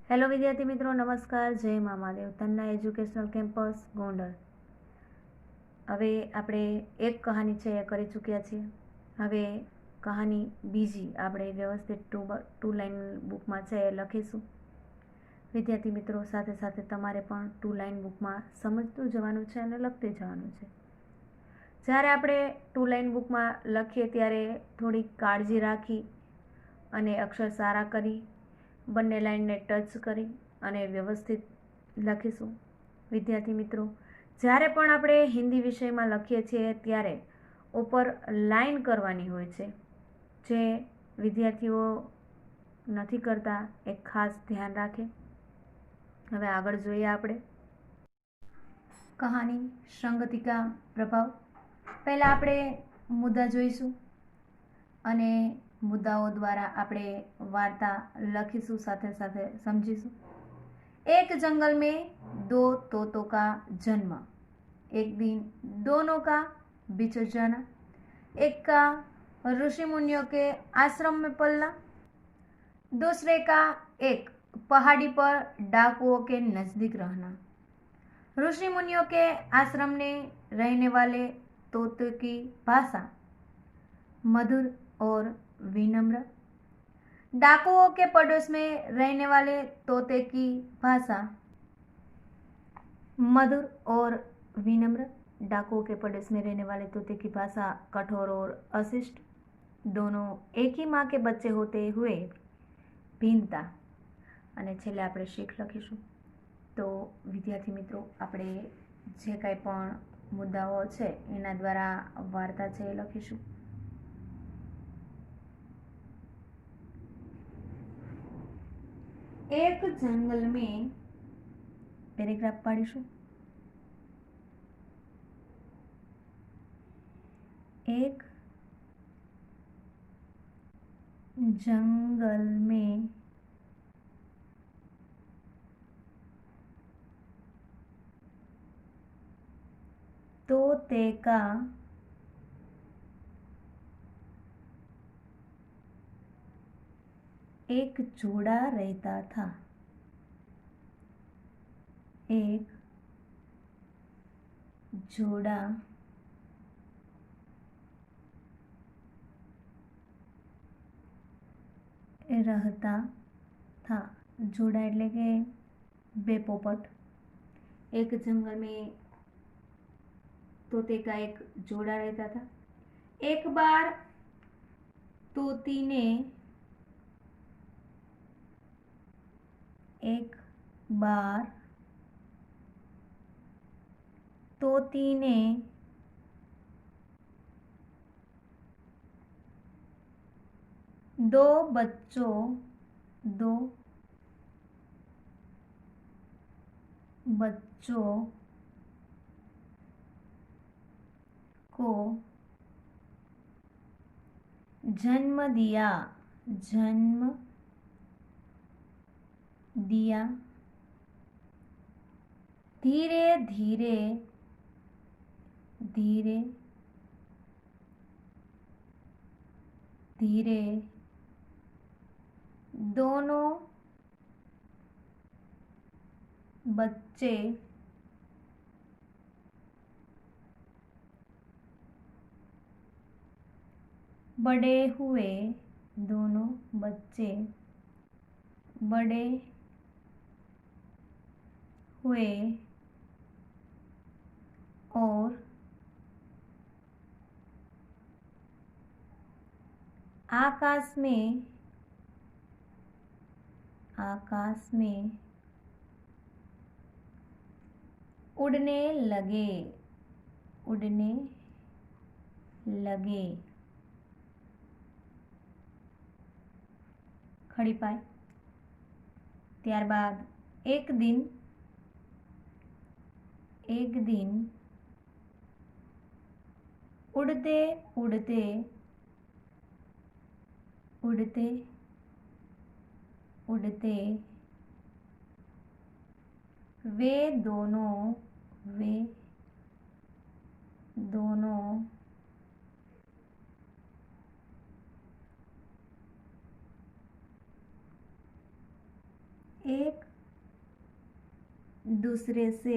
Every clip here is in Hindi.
हेलो विद्यार्थी मित्रों, नमस्कार। जय महादेव। तन्ना एज्युकेशनल केम्पस गोंडल। હવે આપણે એક કહાની છે એ કરી ચૂક્યા છીએ। હવે કહાની બીજી આપણે વ્યવસ્થિત ટુ લાઇન બુકમાં છે એ લખીશું। વિદ્યાર્થી મિત્રો, સાથે સાથે તમારે પણ ટુ લાઇન બુકમાં સમજતું જવાનું છે અને લખતી જવાનું છે। જ્યારે આપણે ટુ લાઇન બુકમાં લખીએ ત્યારે થોડી કાળજી રાખી અને અક્ષર સારા કરી બંને લાઇનને ટચ કરી અને વ્યવસ્થિત લખીશું। વિદ્યાર્થી મિત્રો, જ્યારે પણ આપણે હિન્દી વિષયમાં લખીએ છીએ ત્યારે ઉપર લાઇન કરવાની હોય છે, જે વિદ્યાર્થીઓ નથી કરતા એ ખાસ ધ્યાન રાખે। હવે આગળ જોઈએ આપણે કહાની સંગતિ કા પ્રભાવ। પહેલાં આપણે મુદ્દા જોઈશું અને मुद्दाओं द्वारा આપણે वार्ता लखीशु, साथे साथे समझीशु। एक जंगल में दो तोतों का जन्म। एक दिन दोनों का बिछड़ जाना। एक का ऋषि मुनियों के आश्रम में पलना, दूसरे का एक पहाड़ी पर डाकुओं के नजदीक रहना। ऋषि मुनियों के आश्रम में रहने वाले तोते की भाषा मधुर और विनम्र, डाकुओं के पड़ोस में रहने वाले तोते की भाषा मधुर और विनम्र, डाकुओं के पड़ोस में रहने वाले तोते की भाषा कठोर और अशिष्ट। दोनों एक ही माँ के बच्चे होते हुए भिन्नता। અને છેલ્લે આપણે શીખ લખીશું। તો વિદ્યાર્થી મિત્રો, આપણે જે કાંઈ પણ મુદ્દાઓ છે એના દ્વારા વાર્તા છે એ લખીશું। एक जंगल में पैराग्राफ पढ़ीशु। एक जंगल में तोते का एक जोड़ा रहता था। एक जोड़ा रहता था। जोड़ा એટલે કે બે પોપટ। एक जंगल में तोते का एक जोड़ा रहता था। एक बार तोती ने एक बार तोती ने दो बच्चों को जन्म दिया। धीरे धीरे दोनों बच्चे बड़े हुए। दोनों बच्चे बड़े हुए और आकाश में उड़ने लगे। खड़ी पाई। ત્યારબાદ एक दिन उड़ते वे दोनों एक दूसरे से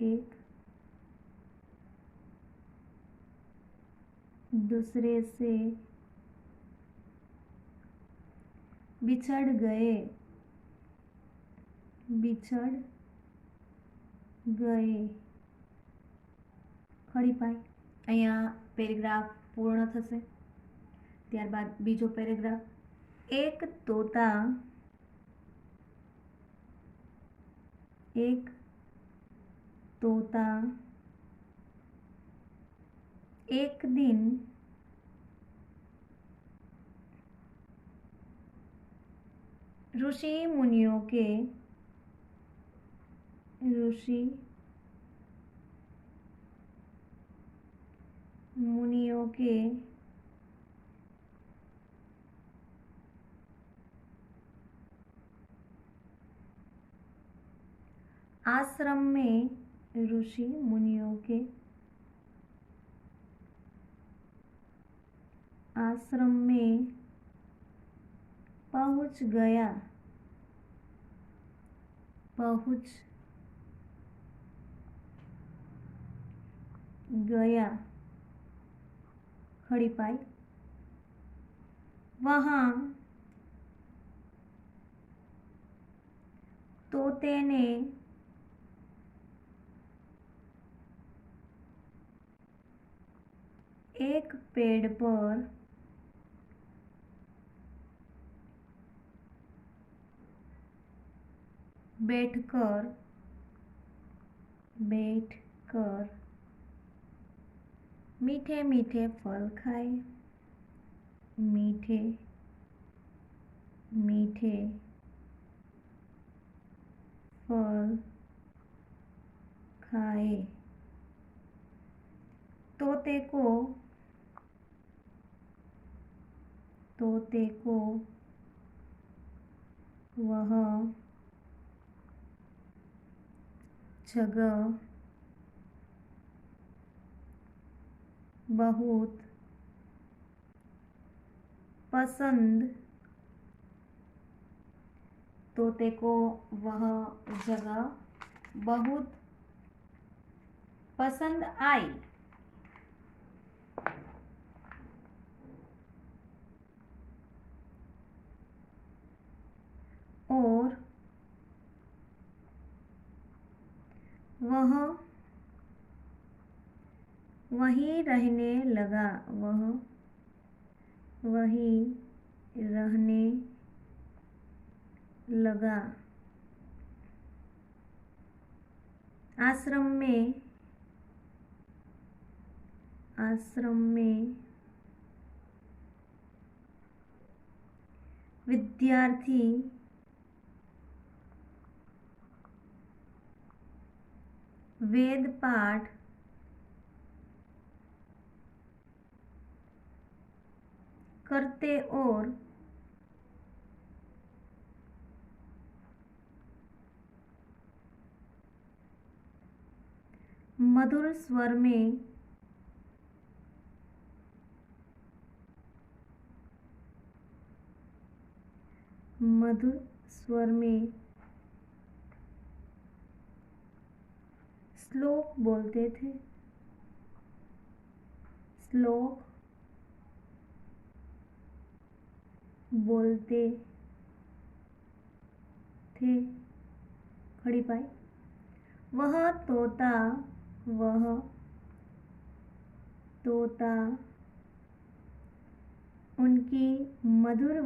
एक दूसरे से बिछड़ गए खड़ी पाई। અહીંયા પેરેગ્રાફ પૂર્ણ થશે। ત્યારબાદ બીજો પેરેગ્રાફ, એક તોતા एक दिन ऋषि मुनियों के आश्रम में पहुंच गया खड़ी पाई। वहां तोते ने एक पेड़ पर बैठकर मीठे मीठे फल खाए। तोते को वह जगह बहुत पसंद आई। और वह वहीं रहने लगा। आश्रम में विद्यार्थी वेद पाठ करते और मधुर स्वर में श्लोक बोलते थे। खड़ी पाई। वह तोता उनकी मधुर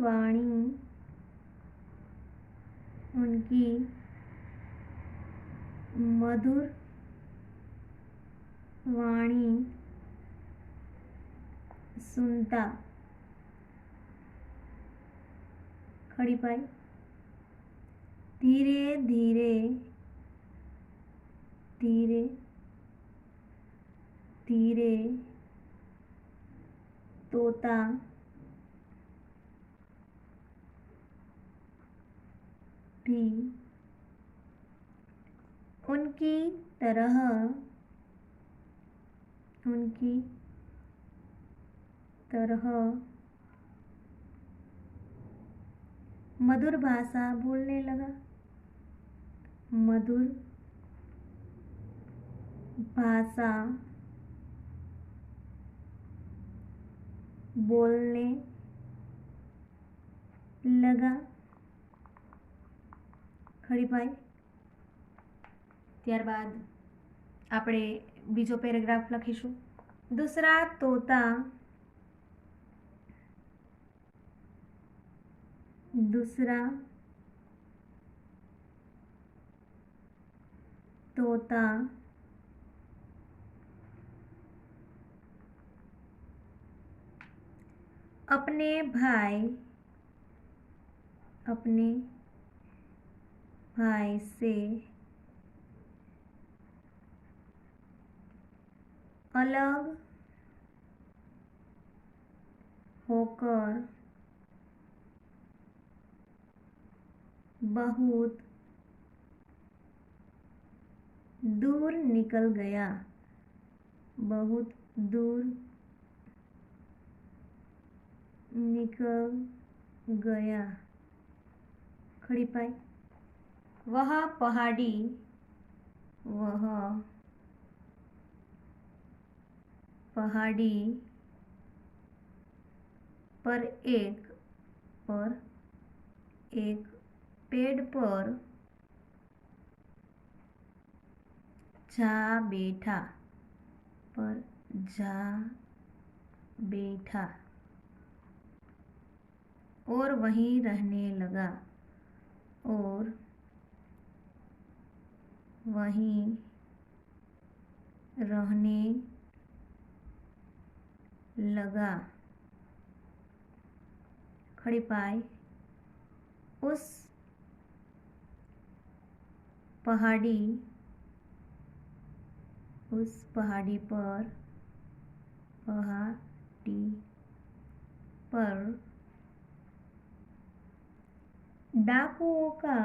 वाणी सुनता। खड़ी पाई। धीरे धीरे तोता भी उनकी तरह मधुर भाषा बोलने लगा। मधुर भाषा बोलने लगा। खड़ी पाई। ત્યારબાદ આપણે બીજો પેરેગ્રાફ લખીશું। दूसरा तोता दूसरा तोता अपने भाई से अलग होकर बहुत दूर निकल गया। बहुत दूर निकल गया। खड़ी पाई। वह पहाड़ी पर एक पेड़ पर जा बैठा और वहीं रहने लगा। खड़ी पाई। उस पहाड़ी पर डाकुओं का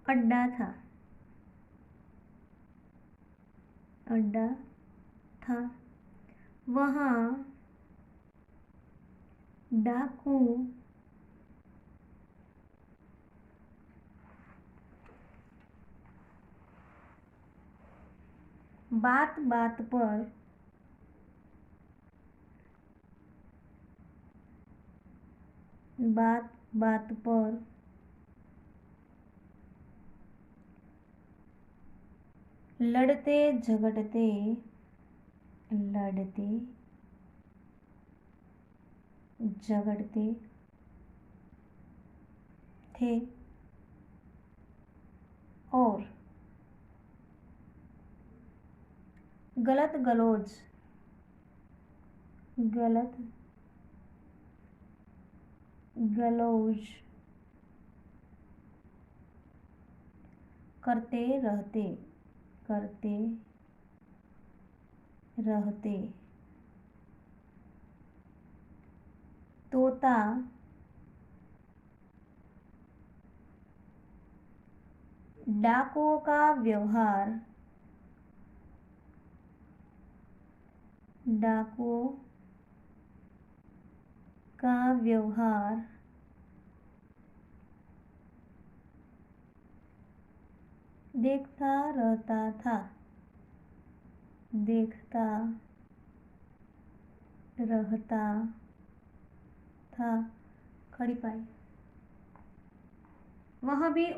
अड्डा था। वहाँ डाकू बात बात पर लड़ते झगड़ते थे और गलत गलौज करते रहते। तोता डाकुओं का व्यवहार देखता रहता था। खड़ी पाई। वह भी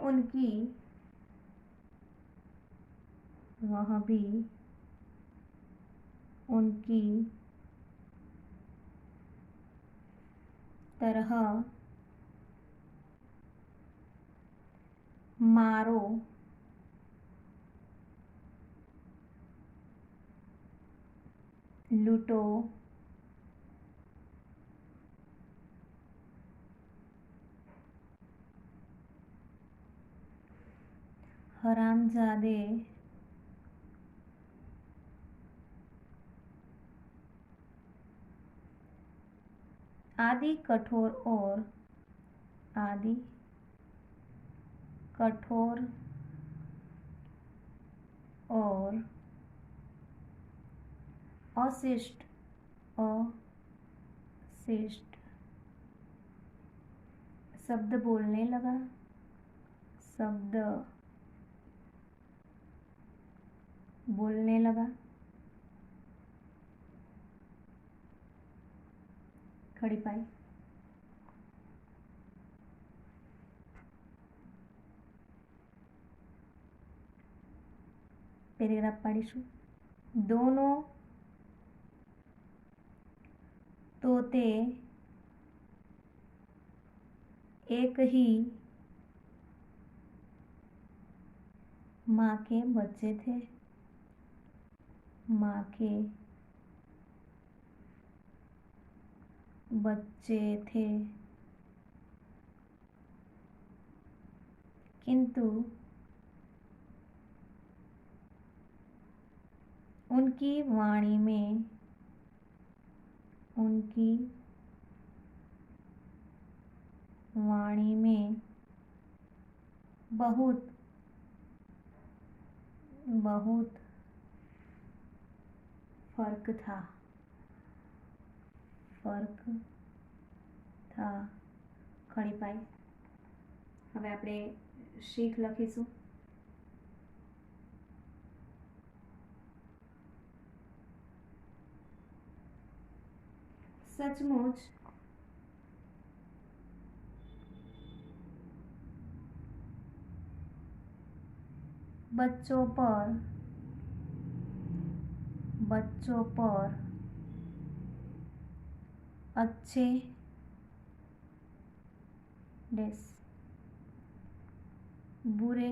उनकी तरह मारो लूटो हरामजादे आदि कठोर और अशिष्ट अशिष्ट शब्द बोलने लगा, शब्द बोलने लगा। खड़ी पाई। પેરેગ્રાફ પાડીશું। दोनों तोते एक ही माँ के बच्चे थे, माँ के बच्चे थे, किंतु उनकी वाणी में बहुत फर्क था। खड़ी पाई। હવે આપણે શીખ લખીશું। सचमुच बच्चों पर अच्छे बुरे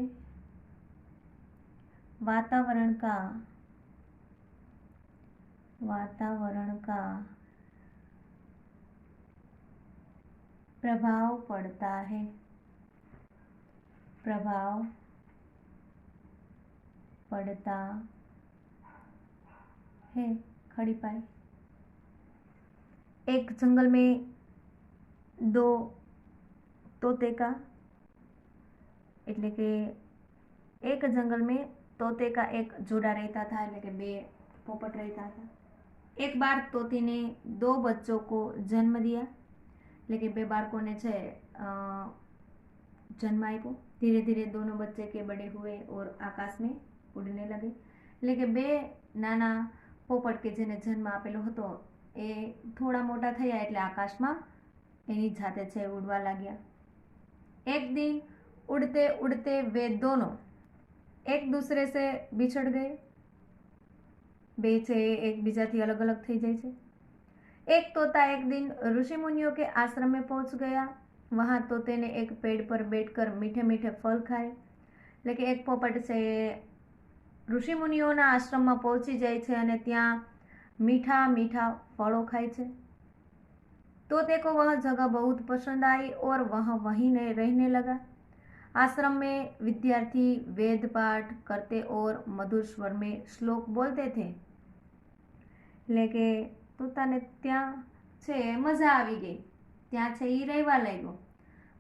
वातावरण का प्रभाव पड़ता है। खड़ी पाई। एक जंगल में दो तोते का એટલે કે એક જંગલ में तोते का एक जोड़ा रहता था, એટલે કે બે પોપટ रहता था। एक बार तोते ने दो बच्चों को जन्म दिया, એટલે કે બે બાળકોને છે जन्म आप्यो। धीरे धीरे दोनों बच्चे के बड़े हुए और आकाश में उड़ने लगे, એટલે કે બે નાના પોપટ કે જેને જન્મ આપેલો હતો એ થોડા મોટા થયા એટલે આકાશમાં એની જાતે છે ઉડવા लाग्या। एक दिन उड़ते उड़ते वे दोनों एक दूसरे से बिछड़ गए। बे छे एक बीजाथी अलग अलग थई जाय छे। एक तोता एक दिन ऋषि मुनियों के आश्रम में पहुंच गया। वहां तोते ने एक पेड़ पर बैठकर मीठे मीठे फल खाए। लेकिन एक पोपट से ऋषि मुनियोना आश्रम में पहुंची जाय छे अने त्यां मीठा मीठा फलों खाय छे। तोते को वह जगह बहुत पसंद आई और वह वहीं रहने लगा। आश्रम में विद्यार्थी वेद पाठ करते और मधुर स्वर में श्लोक बोलते थे। लेकिन तोता ने त्या छे मजा आवी गई, त्या छे ई रहवा लाग्यो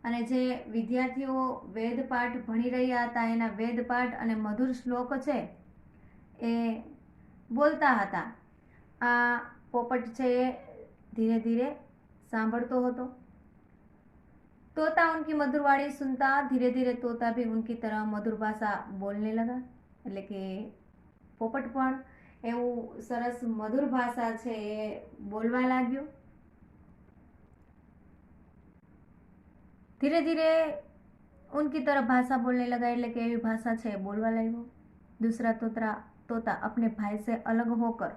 અને જે વિદ્યાર્થીઓ વેદ પાઠ ભણી રહ્યા હતા એના વેદ પાઠ અને મધુર શ્લોક છે એ બોલતા હતા। આ પોપટ છે એ ધીરે ધીરે સાંભળતો હતો। तोता उनकी मधुर वाणी सुनता धीरे धीरे तोता भी उनकी तरह मधुर भाषा बोलने लगा। એટલે કે પોપટ પણ એવું સરસ મધુર ભાષા છે એ બોલવા लाग्यो। धीरे धीरे उनकी तरह भाषा बोलने लगा, એટલે કે એવી ભાષા છે બોલવા लाग्यो। दूसरा तोता अपने भाई से अलग होकर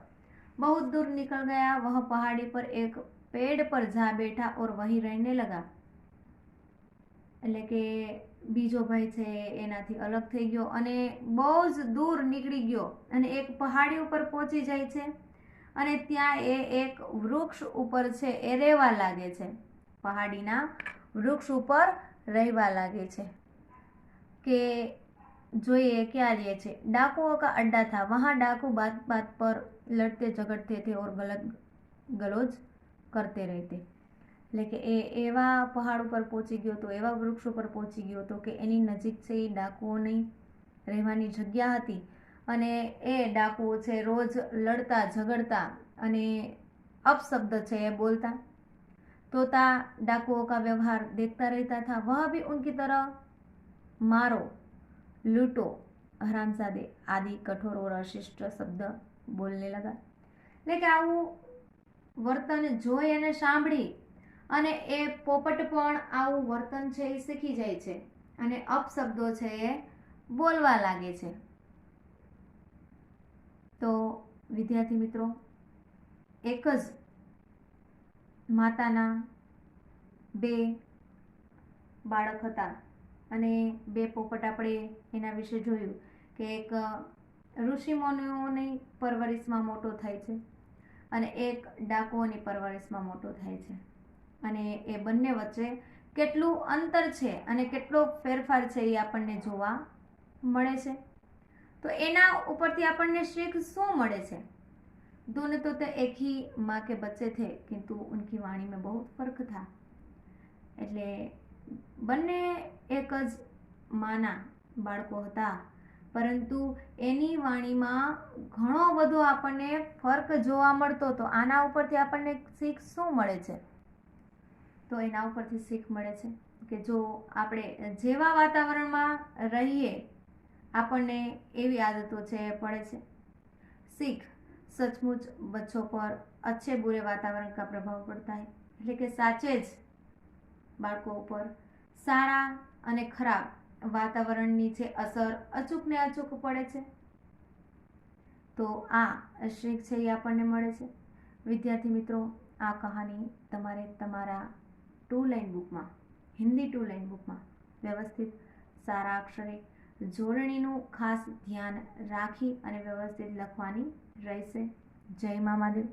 बहुत दूर निकल गया। वह पहाड़ी पर एक पेड़ पर जा बैठा और वहीं रहने लगा। એટલે કે બીજો ભાઈ છે એનાથી અલગ થઈ ગયો અને બહુ જ દૂર નીકળી ગયો અને એક પહાડી ઉપર પહોંચી જાય છે અને ત્યાં એ એક વૃક્ષ ઉપર છે એ રહેવા લાગે છે। પહાડીના વૃક્ષ ઉપર રહેવા લાગે છે કે જોઈએ क्या रहे छे। डाकुओं का अड्डा था। वहां डाकू बात बात पर लड़ते झगड़ते थे और गलत गलोज करते रहते। એટલે કે એ એવા પહાડ ઉપર પહોંચી ગયો તો એવા વૃક્ષ ઉપર પહોંચી ગયો તો કે એની નજીક છે એ ડાકુઓની રહેવાની જગ્યા હતી અને એ ડાકુઓ છે રોજ લડતા ઝઘड़ता અને अपशब्द છે એ बोलता। तोता डाकुओं का व्यवहार देखता रहता था। वह भी उनकी तरह मारो, लूटो, हरामजादे आदि कठोर और अशिष्ट शब्द बोलने लगा। એટલે કે આવું વર્તન જોઈ અને સાંભળી અને એ પોપટ પણ આવું વર્તન છે એ શીખી જાય છે અને અપશબ્દો છે એ બોલવા લાગે છે। તો વિદ્યાર્થી મિત્રો, એક જ માતાના બે બાળક હતા અને બે પોપટ આપણે એના વિશે જોયું કે એક ઋષિમુનિઓની પરવરિશમાં મોટો થાય છે અને એક ડાકુઓની પરવરિશમાં મોટો થાય છે અને એ બંને વચ્ચે કેટલું અંતર છે અને કેટલો ફેરફાર છે એ આપણને જોવા મળે છે। તો એના ઉપરથી આપણને શીખ શું મળે છે? दोनों तो एक ही माँ के बच्चे थे किंतु उनकी वाणी में बहुत फर्क था। એટલે બંને એક જ માના બાળકો હતા, પરંતુ એની વાણીમાં ઘણો બધો આપણને ફર્ક જોવા મળતો હતો। આના ઉપરથી આપણને શીખ શું મળે છે? તો એના ઉપરથી શીખ મળે છે કે જો આપણે જેવા વાતાવરણમાં રહીએ આપણને એવી આદતો છે પડે છે। सीख सचमुच बच्चों पर अच्छे बुरे वातावरण का प्रभाव पड़ता है। એટલે કે સાચે જ બાળકો ઉપર સારા અને ખરાબ વાતાવરણની છે અસર અચૂક ને અચૂક પડે છે। તો આ શીખ છે એ આપણને મળે છે। વિદ્યાર્થી મિત્રો, આ કહાની તમારે તમારા 2 લાઇન બુકમાં, હિન્દી 2 લાઇન બુકમાં વ્યવસ્થિત સારા અક્ષરે જોડણીનું ખાસ ધ્યાન રાખી અને વ્યવસ્થિત લખવાની રહેશે। જય મા મહાદેવ।